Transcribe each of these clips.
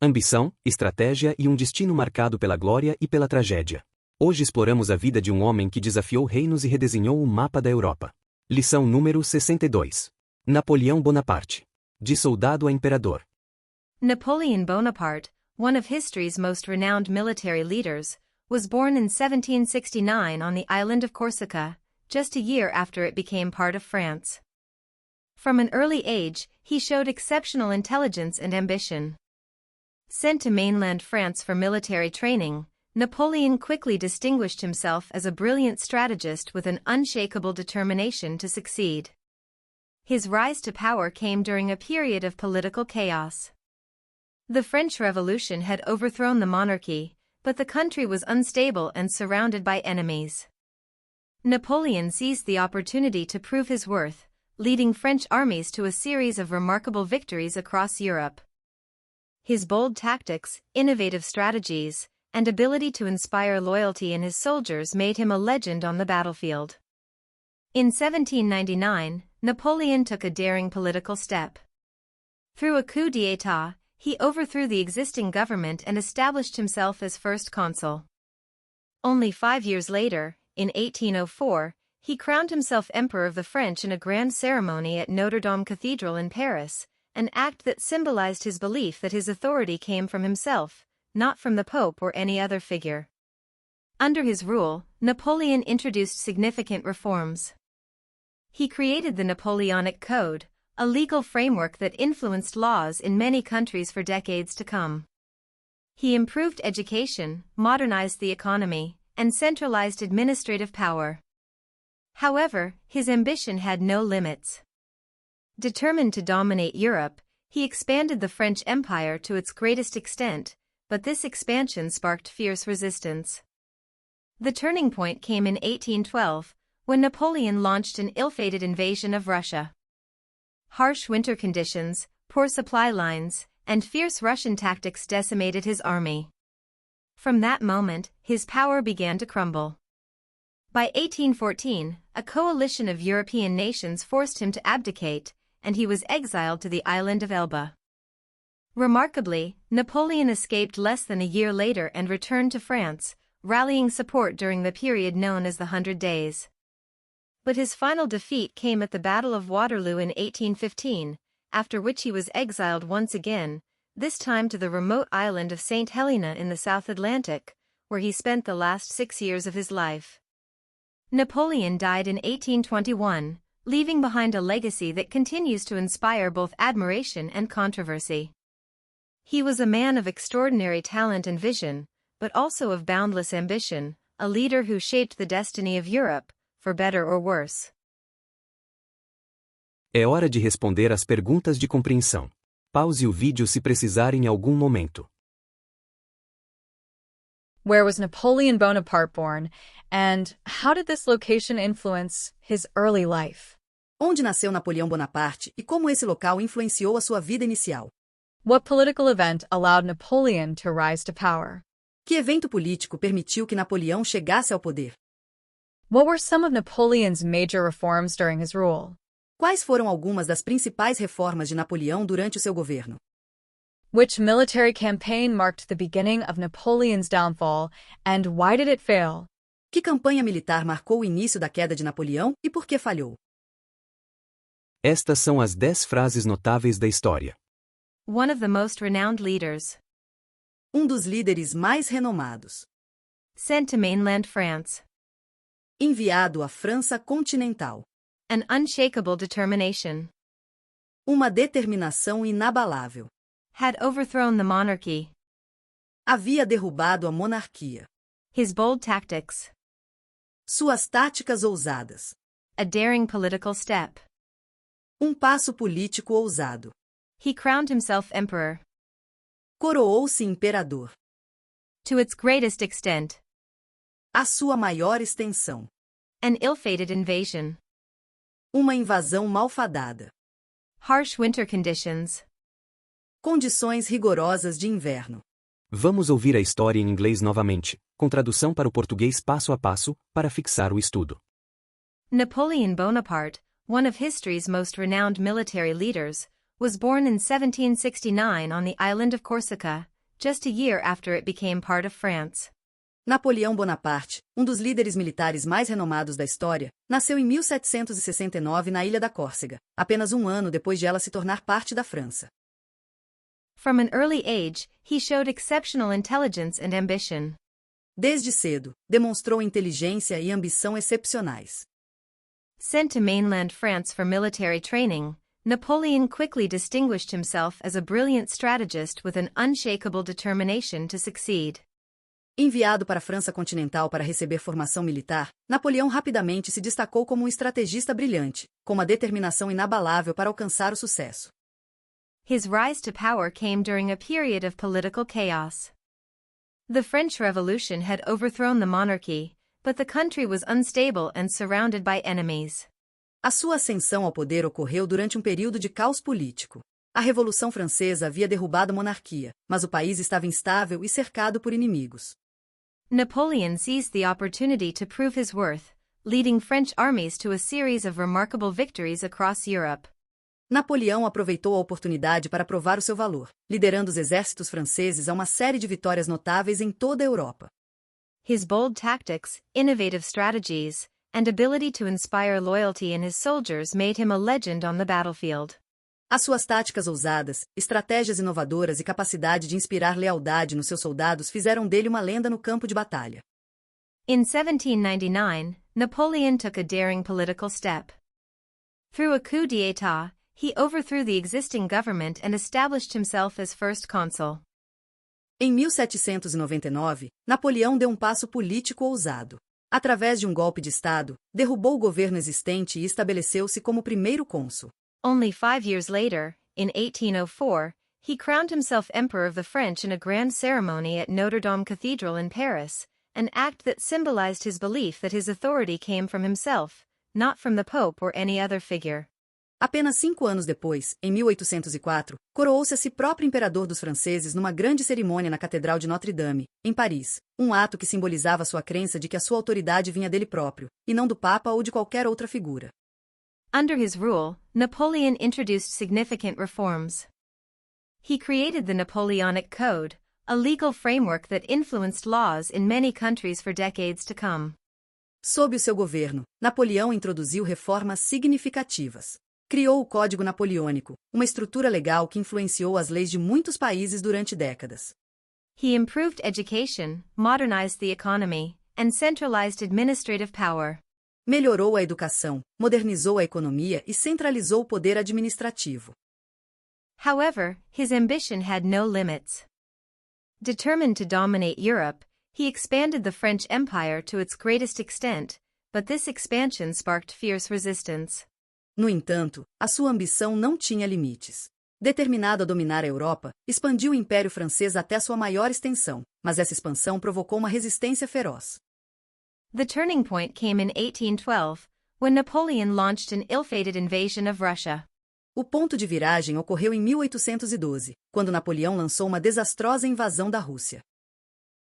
Ambição, estratégia e um destino marcado pela glória e pela tragédia. Hoje exploramos a vida de um homem que desafiou reinos e redesenhou o mapa da Europa. Lição número 62. Napoleão Bonaparte. De soldado a imperador. Napoleon Bonaparte, one of history's most renowned military leaders, was born in 1769 on the island of Corsica, just a year after it became part of France. From an early age, he showed exceptional intelligence and ambition. Sent to mainland France for military training, Napoleon quickly distinguished himself as a brilliant strategist with an unshakable determination to succeed. His rise to power came during a period of political chaos. The French Revolution had overthrown the monarchy, but the country was unstable and surrounded by enemies. Napoleon seized the opportunity to prove his worth, leading French armies to a series of remarkable victories across Europe. His bold tactics, innovative strategies, and ability to inspire loyalty in his soldiers made him a legend on the battlefield. In 1799, Napoleon took a daring political step. Through a coup d'état, he overthrew the existing government and established himself as first consul. Only 5 years later, in 1804, he crowned himself Emperor of the French in a grand ceremony at Notre Dame Cathedral in Paris, an act that symbolized his belief that his authority came from himself, not from the Pope or any other figure. Under his rule, Napoleon introduced significant reforms. He created the Napoleonic Code, a legal framework that influenced laws in many countries for decades to come. He improved education, modernized the economy, and centralized administrative power. However, his ambition had no limits. Determined to dominate Europe, he expanded the French Empire to its greatest extent, but this expansion sparked fierce resistance. The turning point came in 1812, when Napoleon launched an ill-fated invasion of Russia. Harsh winter conditions, poor supply lines, and fierce Russian tactics decimated his army. From that moment, his power began to crumble. By 1814, a coalition of European nations forced him to abdicate, and he was exiled to the island of Elba. Remarkably, Napoleon escaped less than a year later and returned to France, rallying support during the period known as the 100 Days. But his final defeat came at the Battle of Waterloo in 1815, after which he was exiled once again, this time to the remote island of St. Helena in the South Atlantic, where he spent the last 6 years of his life. Napoleon died in 1821, leaving behind a legacy that continues to inspire both admiration and controversy. He was a man of extraordinary talent and vision, but also of boundless ambition, a leader who shaped the destiny of Europe, for better or worse. É hora de responder às perguntas de compreensão. Pause o vídeo se precisar em algum momento. Where was Napoleon Bonaparte born, and how did this location influence his early life? Onde nasceu Napoleão Bonaparte e como esse local influenciou a sua vida inicial? What political event allowed Napoleon to rise to power? Que evento político permitiu que Napoleão chegasse ao poder? What were some of Napoleon's major reforms during his rule? Quais foram algumas das principais reformas de Napoleão durante o seu governo? Which military campaign marked the beginning of Napoleon's downfall, and why did it fail? Que campanha militar marcou o início da queda de Napoleão e por que falhou? Estas são as 10 frases notáveis da história. One of the most renowned leaders. Dos líderes mais renomados. Sent to mainland France. Enviado à França continental. An unshakable determination. Uma determinação inabalável. Had overthrown the monarchy. Havia derrubado a monarquia. His bold tactics. Suas táticas ousadas. A daring political step. Passo político ousado. He crowned himself emperor. Coroou-se imperador. To its greatest extent. A sua maior extensão. An ill-fated invasion. Uma invasão malfadada. Harsh winter conditions. Condições rigorosas de inverno. Vamos ouvir a história em inglês novamente, com tradução para o português passo a passo, para fixar o estudo. Napoleon Bonaparte, one of history's most renowned military leaders, was born in 1769 on the island of Corsica, just a year after it became part of France. Napoleão Bonaparte, dos líderes militares mais renomados da história, nasceu em 1769 na Ilha da Córcega, apenas um ano depois de ela se tornar parte da França. From an early age, he showed exceptional intelligence and ambition. Desde cedo, demonstrou inteligência e ambição excepcionais. Sent to mainland France for military training, Napoleon quickly distinguished himself as a brilliant strategist with an unshakable determination to succeed. Enviado para a França continental para receber formação militar, Napoleão rapidamente se destacou como um estrategista brilhante, com uma determinação inabalável para alcançar o sucesso. His rise to power came during a period of political chaos. The French Revolution had overthrown the monarchy, but the country was unstable and surrounded by enemies. A sua ascensão ao poder ocorreu durante um período de caos político. A Revolução Francesa havia derrubado a monarquia, mas o país estava instável e cercado por inimigos. Napoleon seized the opportunity to prove his worth, leading French armies to a series of remarkable victories across Europe. Napoleão aproveitou a oportunidade para provar o seu valor, liderando os exércitos franceses a uma série de vitórias notáveis em toda a Europa. His bold tactics, innovative strategies, and ability to inspire loyalty in his soldiers made him a legend on the battlefield. As suas táticas ousadas, estratégias inovadoras e capacidade de inspirar lealdade nos seus soldados fizeram dele uma lenda no campo de batalha. In 1799, Napoleon took a daring political step. Through a coup d'état, he overthrew the existing government and established himself as first consul. Em 1799, Napoleão deu um passo político ousado. Através de um golpe de Estado, derrubou o governo existente e estabeleceu-se como primeiro cônsul. Only 5 years later, in 1804, he crowned himself Emperor of the French in a grand ceremony at Notre Dame Cathedral in Paris, an act that symbolized his belief that his authority came from himself, not from the Pope or any other figure. Apenas 5 anos depois, em 1804, coroou-se a si próprio imperador dos franceses numa grande cerimônia na Catedral de Notre Dame, em Paris, um ato que simbolizava sua crença de que a sua autoridade vinha dele próprio, e não do Papa ou de qualquer outra figura. Under his rule, Napoleon introduced significant reforms. He created the Napoleonic Code, a legal framework that influenced laws in many countries for decades to come. Sob o seu governo, Napoleão introduziu reformas significativas. Criou o Código Napoleônico, uma estrutura legal que influenciou as leis de muitos países durante décadas. He improved education, modernized the economy, and centralized administrative power. Melhorou a educação, modernizou a economia e centralizou o poder administrativo. However, his ambition had no limits. Determined to dominate Europe, he expanded the French Empire to its greatest extent, but this expansion sparked fierce resistance. No entanto, a sua ambição não tinha limites. Determinado a dominar a Europa, expandiu o Império Francês até sua maior extensão, mas essa expansão provocou uma resistência feroz. The turning point came in 1812, when Napoleon launched an ill-fated invasion of Russia. O ponto de viragem ocorreu em 1812, quando Napoleão lançou uma desastrosa invasão da Rússia.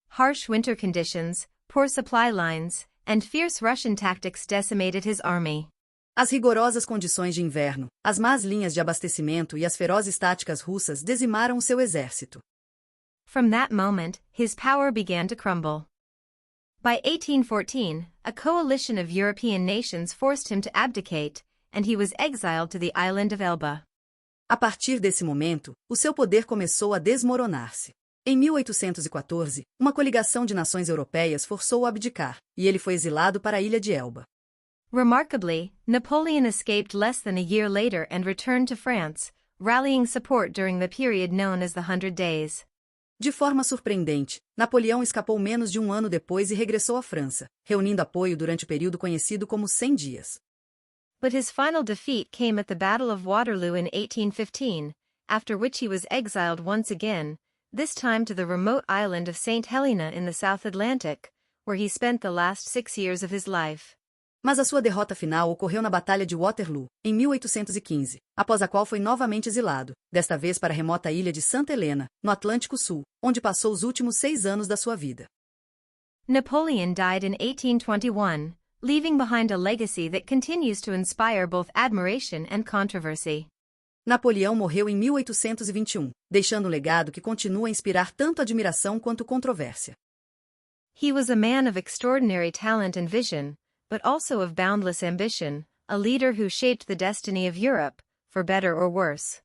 Harsh winter conditions, poor supply lines, and fierce Russian tactics decimated his army. As rigorosas condições de inverno, as más linhas de abastecimento e as ferozes táticas russas dizimaram o seu exército. From that moment, his power began to crumble. By 1814, a coalition of European nations forced him to abdicate, and he was exiled to the island of Elba. A partir desse momento, o seu poder começou a desmoronar-se. Em 1814, uma coligação de nações europeias forçou-o a abdicar, e ele foi exilado para a ilha de Elba. Remarkably, Napoleon escaped less than a year later and returned to France, rallying support during the period known as the 100 Days. De forma surpreendente, Napoleão escapou menos de um ano depois e regressou à França, reunindo apoio durante o período conhecido como 100 dias. But his final defeat came at the Battle of Waterloo in 1815, after which he was exiled once again, this time to the remote island of St. Helena in the South Atlantic, where he spent the last 6 years of his life. Mas a sua derrota final ocorreu na Batalha de Waterloo, em 1815, após a qual foi novamente exilado, desta vez para a remota ilha de Santa Helena, no Atlântico Sul, onde passou os últimos 6 anos da sua vida. Napoleon died in 1821, leaving behind a legacy that continues to inspire both admiration and controversy. Napoleão morreu em 1821, deixando um legado que continua a inspirar tanto admiração quanto controvérsia. He was a man of extraordinary talent and vision, but also of boundless ambition, a leader who shaped the destiny of Europe, for better or worse.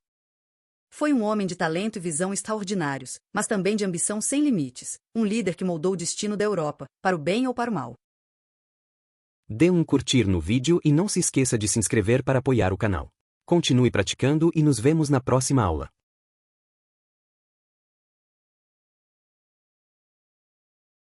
Foi um homem de talento e visão extraordinários, mas também de ambição sem limites, um líder que moldou o destino da Europa, para o bem ou para o mal. Dê um curtir no vídeo e não se esqueça de se inscrever para apoiar o canal. Continue praticando e nos vemos na próxima aula.